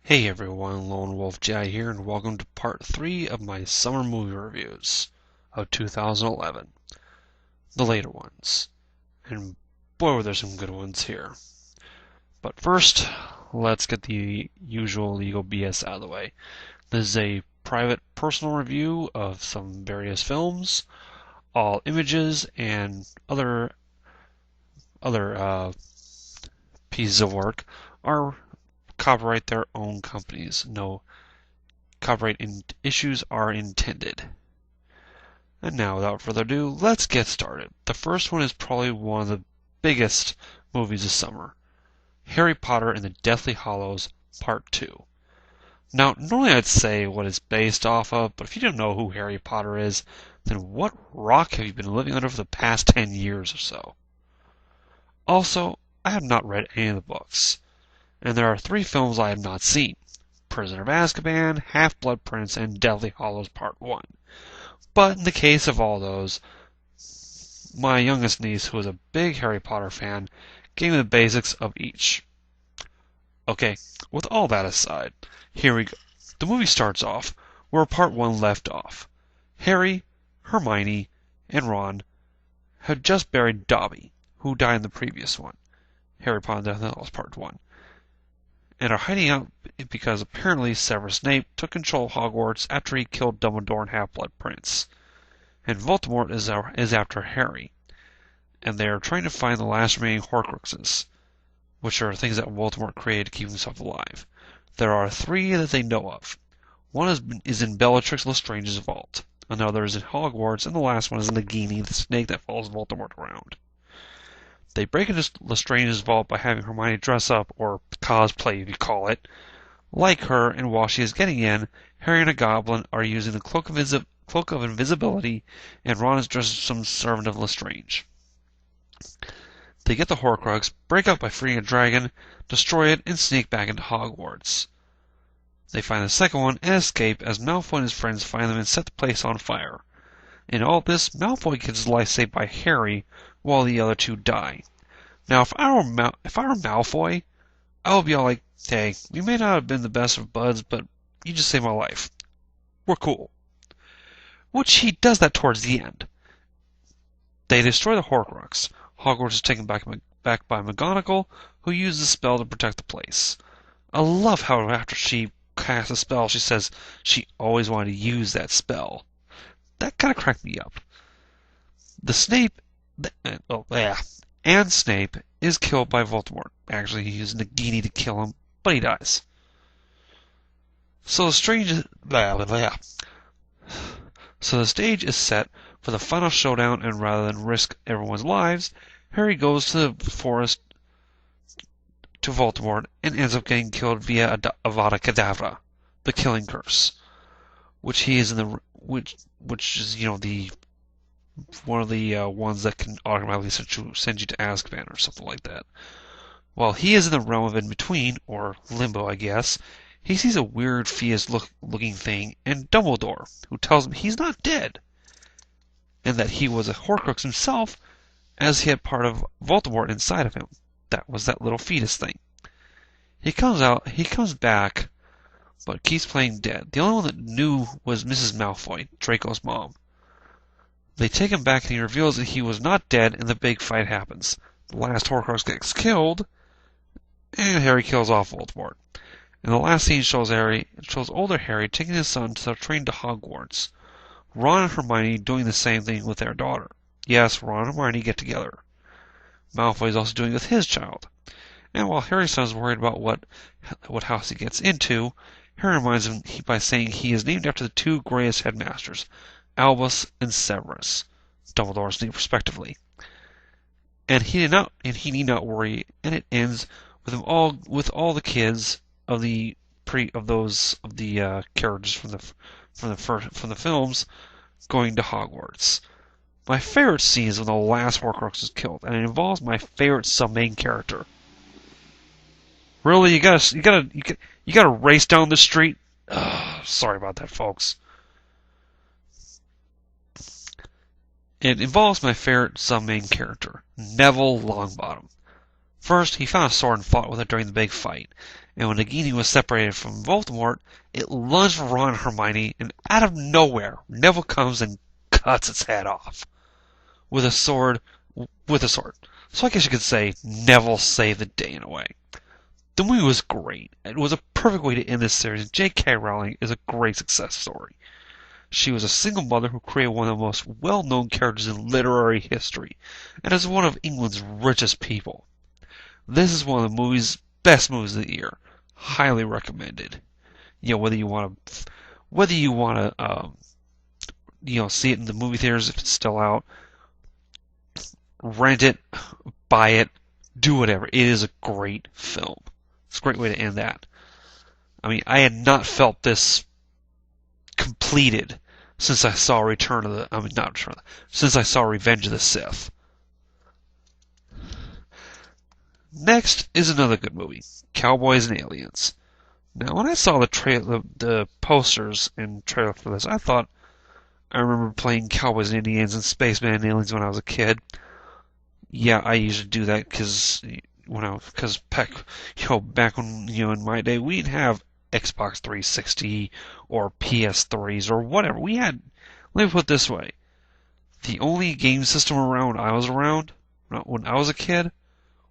Hey everyone, Lone Wolf J here, and welcome to part 3 of my summer movie reviews of 2011. The later ones. And boy, were there some good ones here. But first, let's get the usual legal BS out of the way. This is a private, personal review of some various films. All images and other pieces of work are copyright their own companies. No copyright issues are intended. And now, without further ado, let's get started. The first one is probably one of the biggest movies this summer. Harry Potter and the Deathly Hallows Part 2. Now, normally I'd say what it's based off of, but if you don't know who Harry Potter is, then what rock have you been living under for the past 10 years or so? Also, I have not read any of the books, and there are 3 films I have not seen: Prisoner of Azkaban, Half-Blood Prince, and Deathly Hallows Part 1. But in the case of all those, my youngest niece, who is a big Harry Potter fan, gave me the basics of each. Okay, with all that aside, here we go. The movie starts off where Part 1 left off. Harry, Hermione, and Ron had just buried Dobby, who died in the previous one, Harry Potter and the Deathly Hallows Part 1, and are hiding out because apparently Severus Snape took control of Hogwarts after he killed Dumbledore and Half-Blood Prince. And Voldemort is after Harry, and they are trying to find the last remaining Horcruxes, which are things that Voldemort created to keep himself alive. There are 3 that they know of. One is in Bellatrix Lestrange's vault, another is in Hogwarts, and the last one is Nagini, the snake that follows Voldemort around. They break into Lestrange's vault by having Hermione dress up, or cosplay if you call it, like her, and while she is getting in, Harry and a goblin are using the Cloak of Invisibility, and Ron is dressed as some servant of Lestrange. They get the Horcrux, break out by freeing a dragon, destroy it, and sneak back into Hogwarts. They find the second one and escape as Malfoy and his friends find them and set the place on fire. In all this, Malfoy gets his life saved by Harry, while the other 2 die. Now, if I were Malfoy, I would be all like, "Hey, we may not have been the best of buds, but you just saved my life. We're cool." Which he does that towards the end. They destroy the Horcrux. Hogwarts is taken back by McGonagall, who uses the spell to protect the place. I love how after she casts a spell, she says she always wanted to use that spell. That kind of cracked me up. And Snape is killed by Voldemort. Actually, he uses Nagini to kill him, but he dies. So the stage is set for the final showdown, and rather than risk everyone's lives, Harry goes to the forest to Voldemort and ends up getting killed via Avada Kedavra, the killing curse, which is the one of the ones that can automatically send you to Azkaban or something like that. While he is in the realm of in between, or limbo, I guess, he sees a weird Phoebus-looking thing and Dumbledore, who tells him he's not dead, and that he was a Horcrux himself, as he had part of Voldemort inside of him. That was that little fetus thing. He comes back, but keeps playing dead. The only one that knew was Mrs. Malfoy, Draco's mom. They take him back, and he reveals that he was not dead, and the big fight happens. The last Horcrux gets killed, and Harry kills off Voldemort. And the last scene shows older Harry taking his son to train to Hogwarts. Ron and Hermione doing the same thing with their daughter. Yes, Ron and Hermione get together. Malfoy is also doing it with his child. And while Harry's son is worried about what house he gets into, Harry reminds him by saying he is named after the 2 greatest headmasters, Albus and Severus, Dumbledore and Snape respectively. And he need not worry, and it ends with all the kids of the characters from the films going to Hogwarts. My favorite scene is when the last Horcrux is killed, and it involves my favorite sub-main character. Really, you gotta race down the street? Ugh, sorry about that, folks. It involves my favorite sub-main character, Neville Longbottom. First, he found a sword and fought with it during the big fight, and when Nagini was separated from Voldemort, it lunged for Ron and Hermione, and out of nowhere, Neville comes and cuts its head off. With a sword. So I guess you could say Neville saved the day in a way. The movie was great. It was a perfect way to end this series, and J.K. Rowling is a great success story. She was a single mother who created one of the most well-known characters in literary history, and is one of England's richest people. This is one of the best movies of the year. Highly recommended. Whether you want to, see it in the movie theaters if it's still out, rent it, buy it, do whatever. It is a great film. It's a great way to end that. I mean, I had not felt this completed since I saw since I saw Revenge of the Sith. Next is another good movie, Cowboys and Aliens. Now, when I saw the posters and trailer for this, I remember playing Cowboys and Indians and Spaceman and Aliens when I was a kid. Yeah, I usually do that because back when in my day we didn't have Xbox 360 or PS3s or whatever. Let me put it this way: the only game system when I was a kid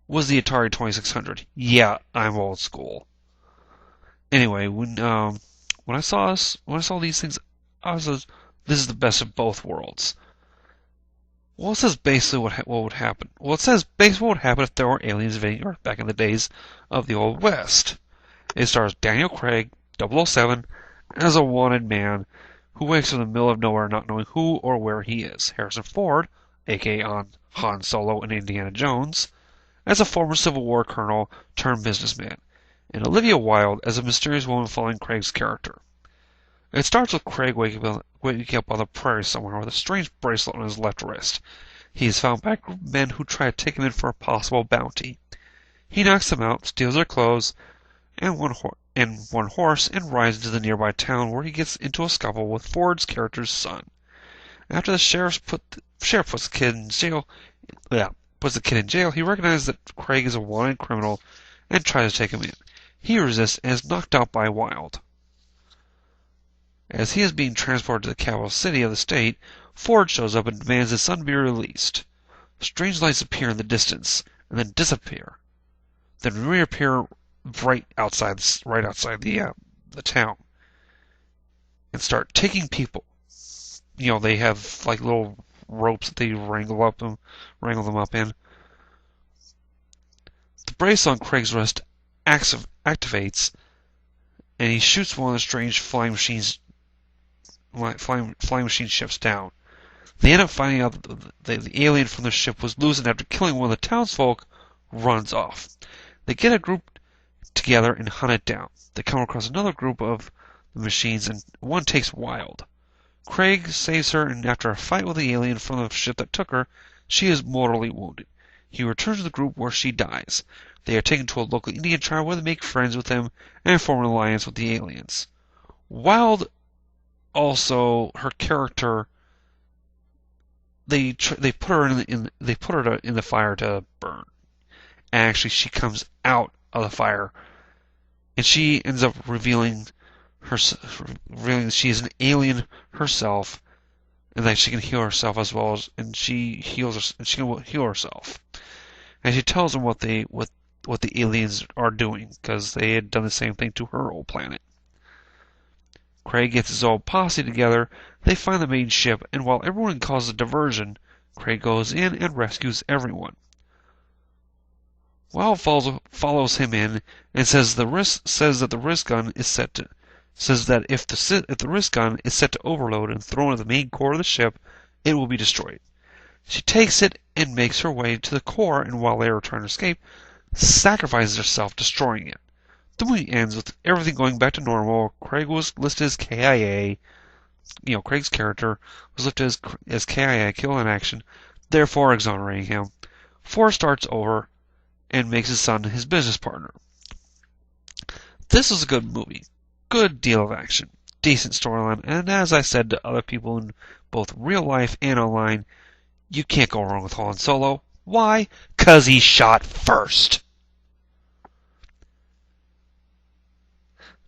was the Atari 2600. Yeah, I'm old school. Anyway, when I saw these things, this is the best of both worlds. Well, it says basically what would happen. Well, it says basically what would happen if there were aliens invading Earth back in the days of the Old West. It stars Daniel Craig, 007, as a wanted man who wakes up in the middle of nowhere not knowing who or where he is. Harrison Ford, a.k.a. Han Solo and Indiana Jones, as a former Civil War colonel turned businessman, and Olivia Wilde as a mysterious woman following Craig's character. It starts with Craig waking up on the prairie somewhere with a strange bracelet on his left wrist. He is found by a group of men who try to take him in for a possible bounty. He knocks them out, steals their clothes and one horse, and rides into the nearby town where he gets into a scuffle with Ford's character's son. After the sheriff puts the kid in jail, he recognizes that Craig is a wanted criminal and tries to take him in. He resists and is knocked out by Wilde. As he is being transported to the capital city of the state, Ford shows up and demands his son be released. Strange lights appear in the distance and then disappear, then reappear right outside the town and start taking people. They have like little ropes that they wrangle them up in. The brace on Craig's wrist activates, and he shoots one of the strange flying machine ships down. They end up finding out that the alien from the ship was losing after killing one of the townsfolk. Runs off. They get a group together and hunt it down. They come across another group of the machines, and one takes Wilde. Craig saves her, and after a fight with the alien from the ship that took her, she is mortally wounded. He returns to the group where she dies. They are taken to a local Indian tribe where they make friends with them and form an alliance with the aliens. Wilde, also, her character, they put her in the fire to burn. And actually, she comes out of the fire, and she ends up revealing that she is an alien herself, and that she can heal herself as well as, and she can heal herself. And she tells them what the aliens are doing, because they had done the same thing to her old planet. Craig gets his old posse together. They find the main ship, and while everyone causes a diversion, Craig goes in and rescues everyone. Wilde follows him in and says that if the wrist gun is set to overload and thrown at the main core of the ship, it will be destroyed. She takes it and makes her way to the core, and while they are trying to escape, sacrifices herself, destroying it. The movie ends with everything going back to normal. Craig was listed as KIA. Craig's character was listed as KIA, kill in action, therefore exonerating him. Ford starts over and makes his son his business partner. This was a good movie. Good deal of action. Decent storyline, and as I said to other people in both real life and online, you can't go wrong with Han Solo. Why? 'Cause he shot first.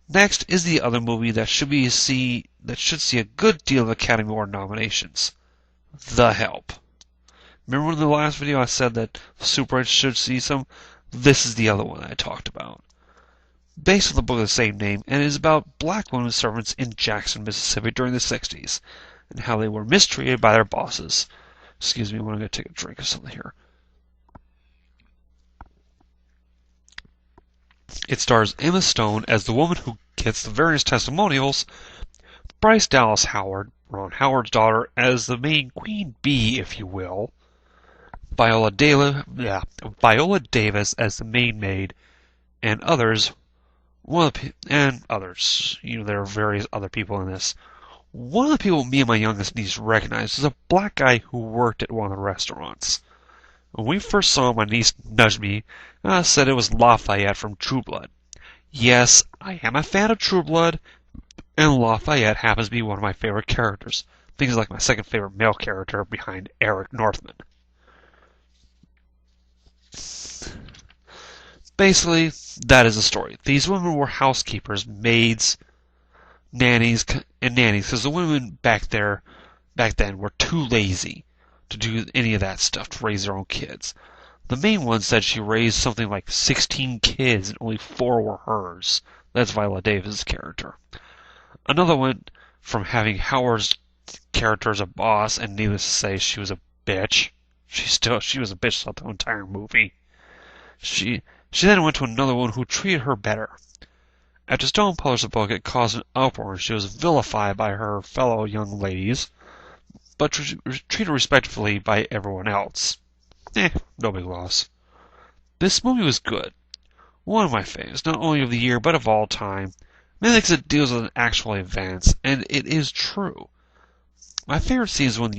Next is the other movie that should see a good deal of Academy Award nominations. The Help. Remember in the last video I said that Super 8 should see some? This is the other one I talked about. Based on the book of the same name, and it is about black women servants in Jackson, Mississippi during the 60s, and how they were mistreated by their bosses. Excuse me, I'm going to take a drink of something here. It stars Emma Stone as the woman who gets the various testimonials, Bryce Dallas Howard, Ron Howard's daughter, as the main queen bee, if you will, Viola Davis as the main maid, and others. There are various other people in this. One of the people me and my youngest niece recognized is a black guy who worked at one of the restaurants. When we first saw him, my niece nudged me and said it was Lafayette from True Blood. Yes, I am a fan of True Blood, and Lafayette happens to be one of my favorite characters. I think he's like my second favorite male character behind Eric Northman. Basically, that is the story. These women were housekeepers, maids, nannies, because the women back then were too lazy to do any of that stuff, to raise their own kids. The main one said she raised something like 16 kids and only 4 were hers. That's Viola Davis' character. Another went from having Howard's character as a boss, and needless to say, she was a bitch. She was a bitch throughout the entire movie. She then went to another one who treated her better. After Stone published the book, it caused an uproar, and she was vilified by her fellow young ladies, but treated respectfully by everyone else. No big loss. This movie was good. One of my favorites, not only of the year, but of all time. Mainly because it deals with actual events, and it is true. My favorite scene is when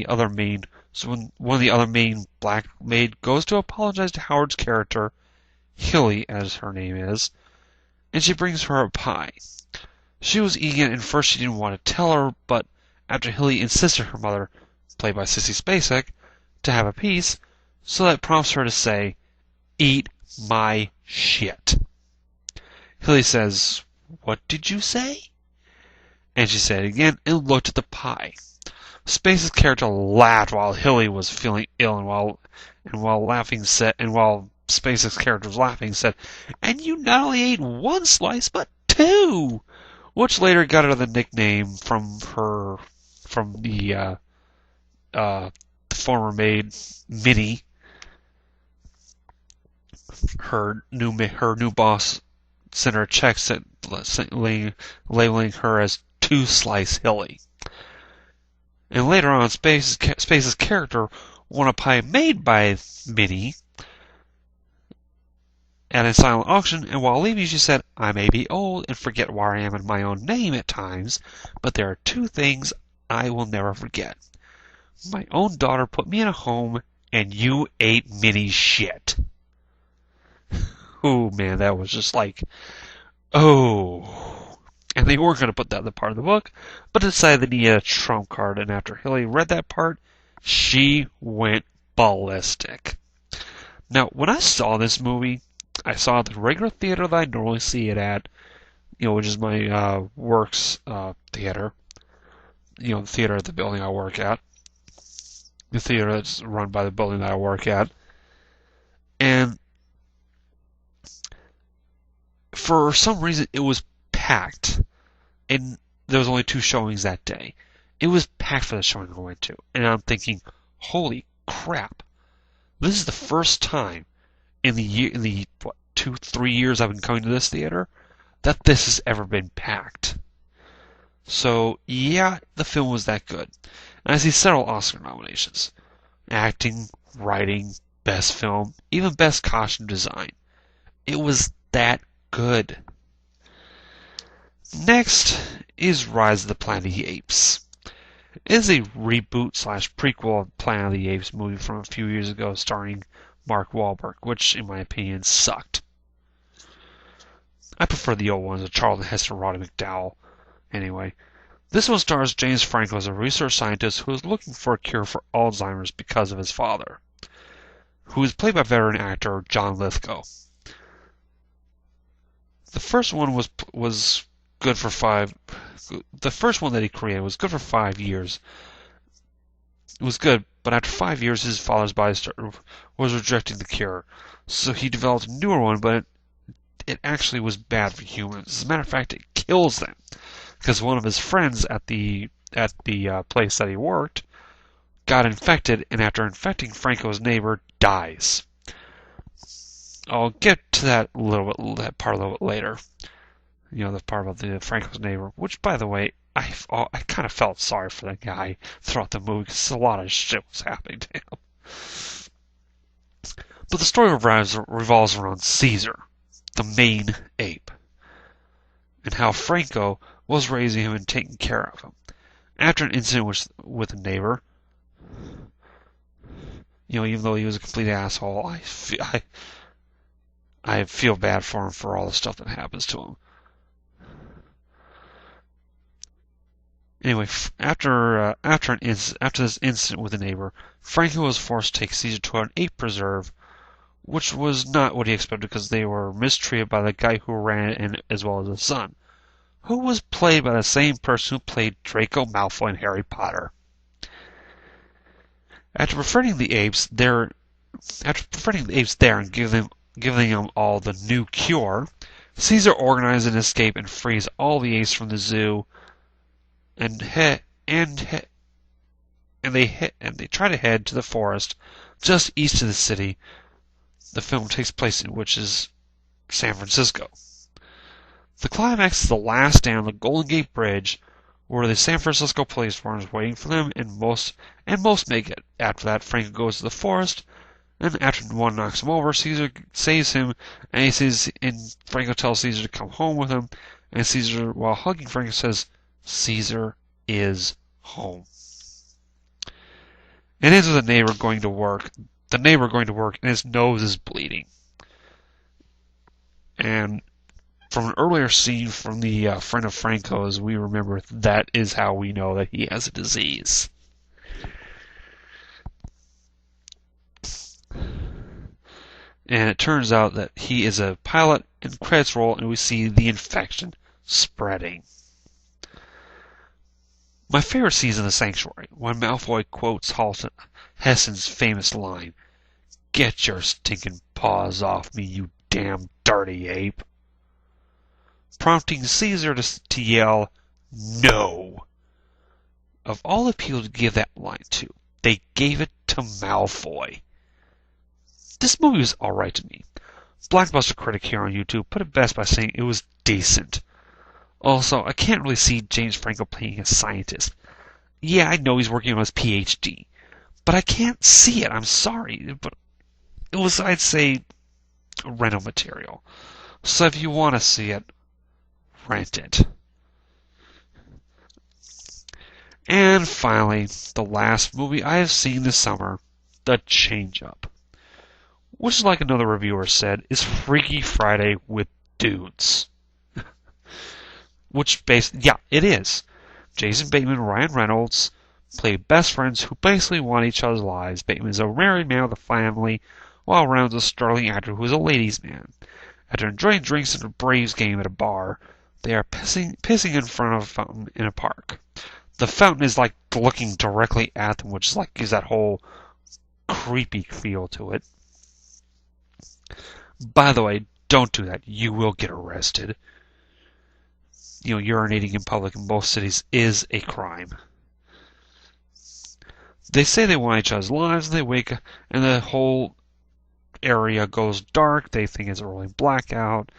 one of the other main black maid goes to apologize to Howard's character, Hilly, as her name is, and she brings her a pie. She was eating it, and first she didn't want to tell her, but after Hilly insisted her mother, played by Sissy Spacek, to have a piece, so that prompts her to say, "Eat my shit." Hilly says, "What did you say?" And she said it again and looked at the pie. Spacek's character laughed while Hilly was feeling ill, and while Spacek's character was laughing, said, "And you not only ate 1 slice, but 2!" Which later got her the nickname from the former maid, Minnie. Her new boss sent her a check labeling her as 2-Slice Hilly. And later on, Spacek's character won a pie made by Minnie at a silent auction, and while leaving she said, "I may be old and forget where I am in my own name at times, but there are 2 things I will never forget. My own daughter put me in a home, and you ate Minnie's shit." Oh man, that was just like, oh. And they weren't going to put that in the part of the book, but decided they needed a trump card, and after Hilly read that part, she went ballistic. Now, when I saw this movie, I saw it at the regular theater that I normally see it at, which is my works theater. The theater at the building I work at. The theater that's run by the building that I work at. And for some reason, it was packed. And there was only 2 showings that day. It was packed for the showing I went to. And I'm thinking, holy crap. This is the first time in the 2-3 years I've been coming to this theater that this has ever been packed. So, yeah, the film was that good. And I see several Oscar nominations. Acting, writing, best film, even best costume design. It was that good. Next is Rise of the Planet of the Apes. It is a reboot/prequel of Planet of the Apes movie from a few years ago starring Mark Wahlberg, which, in my opinion, sucked. I prefer the old ones of Charlton Heston, Roddy McDowall. Anyway, this one stars James Franco as a research scientist who is looking for a cure for Alzheimer's because of his father. who is played by veteran actor John Lithgow. The first one was good for five. The first one that he created was good for 5 years. It was good, but after 5 years, his father's body was rejecting the cure. So he developed a newer one, but it actually was bad for humans. As a matter of fact, it kills them because one of his friends at the place that he worked got infected, and after infecting Franco's neighbor, dies. I'll get to that part a little bit later. The part about the Franco's neighbor, which, by the way, I kind of felt sorry for that guy throughout the movie because a lot of shit was happening to him. But the story revolves around Caesar, the main ape, and how Franco was raising him and taking care of him. After an incident with a neighbor, even though he was a complete asshole, I feel bad for him for all the stuff that happens to him. Anyway, after this incident with a neighbor, Franco was forced to take Caesar to an ape preserve, which was not what he expected because they were mistreated by the guy who ran it, as well as his son, who was played by the same person who played Draco Malfoy in Harry Potter. After befriending the apes there and giving them all the new cure, Caesar organized an escape and frees all the apes from the zoo. And they try to head to the forest just east of the city the film takes place in, which is San Francisco. The climax is the last day on the Golden Gate Bridge, where the San Francisco police force is waiting for them, and most make it. After that, Franco goes to the forest, and after one knocks him over, Caesar saves him, and Franco tells Caesar to come home with him, and Caesar, while hugging Franco, says, "Caesar is home." It ends with the neighbor going to work, and his nose is bleeding. And from an earlier scene from the friend of Franco's, we remember that is how we know that he has a disease. And it turns out that he is a pilot, and credits roll, and we see the infection spreading. My favorite scene is in The Sanctuary, when Malfoy quotes Hessen's famous line, "Get your stinking paws off me, you damn dirty ape," prompting Caesar to yell, "No!" Of all the people to give that line to, they gave it to Malfoy. This movie was alright to me. Blockbuster Critic here on YouTube put it best by saying it was decent. Also, I can't really see James Franco playing a scientist. Yeah, I know he's working on his PhD, but I can't see it. I'm sorry, but it was, I'd say, rental material. So if you want to see it, rent it. And finally, the last movie I have seen this summer, The Change-Up, which, like another reviewer said, is Freaky Friday with dudes. Yeah, it is. Jason Bateman and Ryan Reynolds play best friends who basically want each other's lives. Bateman is a married man with a family, while Reynolds is a sterling actor who is a ladies' man. After enjoying drinks at a Braves game at a bar, they are pissing in front of a fountain in a park. The fountain is like looking directly at them, which gives that whole creepy feel to it. By the way, don't do that. You will get arrested. Urinating in public in both cities is a crime. They say they want each other's lives, and they wake up, and the whole area goes dark. They think it's a rolling blackout,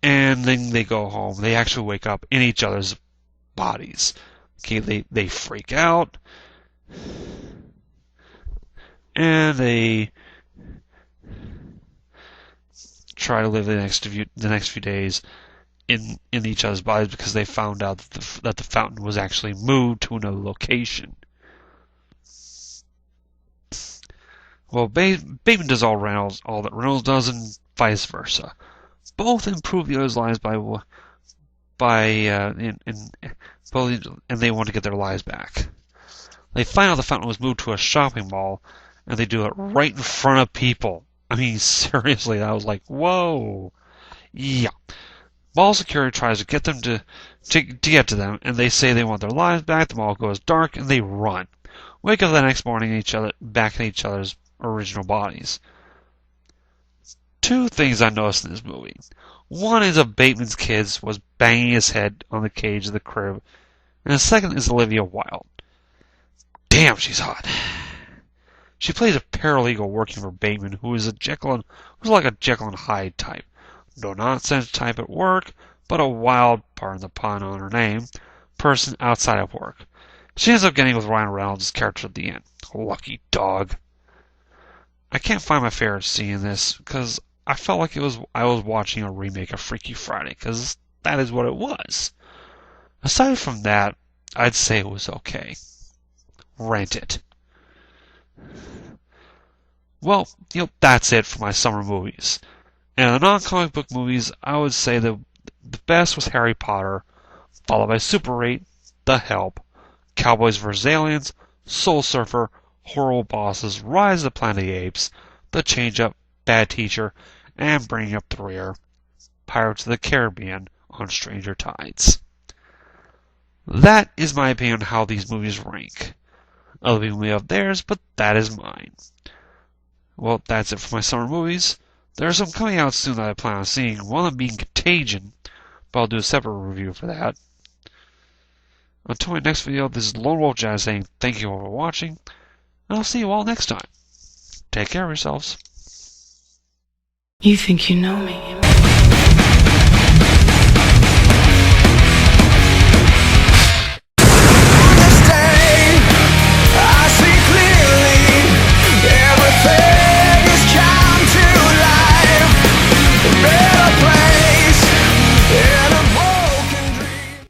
and then they go home. They actually wake up in each other's bodies. Okay, they freak out, and they try to live the next few days in each other's bodies because they found out that the fountain was actually moved to another location. Well, Bateman does all that Reynolds does, and vice versa. Both improve the other's lives and they want to get their lives back. They find out the fountain was moved to a shopping mall, and they do it right in front of people. I mean, seriously, I was like, whoa. Yeah. Mall security tries to get them to get to them, and they say they want their lives back. The mall goes dark, and they run. Wake up the next morning, back in each other's original bodies. Two things I noticed in this movie. One is Bateman's kid was banging his head on the cage of the crib, and the second is Olivia Wilde. Damn, she's hot. She plays a paralegal working for Bateman, who's like a Jekyll and Hyde type. No nonsense type at work, but a wild, pardon the pun on her name, person outside of work. She ends up getting with Ryan Reynolds' character at the end. Lucky dog. I can't find my favorite scene in this because I felt like I was watching a remake of Freaky Friday, because that is what it was. Aside from that, I'd say it was okay. Rent it. Well, that's it for my summer movies. And the non-comic book movies, I would say the best was Harry Potter, followed by Super 8, The Help, Cowboys vs. Aliens, Soul Surfer, Horrible Bosses, Rise of the Planet of the Apes, The Change-Up, Bad Teacher, and Bringing Up the Rear, Pirates of the Caribbean on Stranger Tides. That is my opinion on how these movies rank. Other people may have theirs, but that is mine. Well, that's it for my summer movies. There are some coming out soon that I plan on seeing, one of them being Contagion, but I'll do a separate review for that. Until my next video, this is Lone Wolf Jazz saying thank you all for watching, and I'll see you all next time. Take care of yourselves. You think you know me?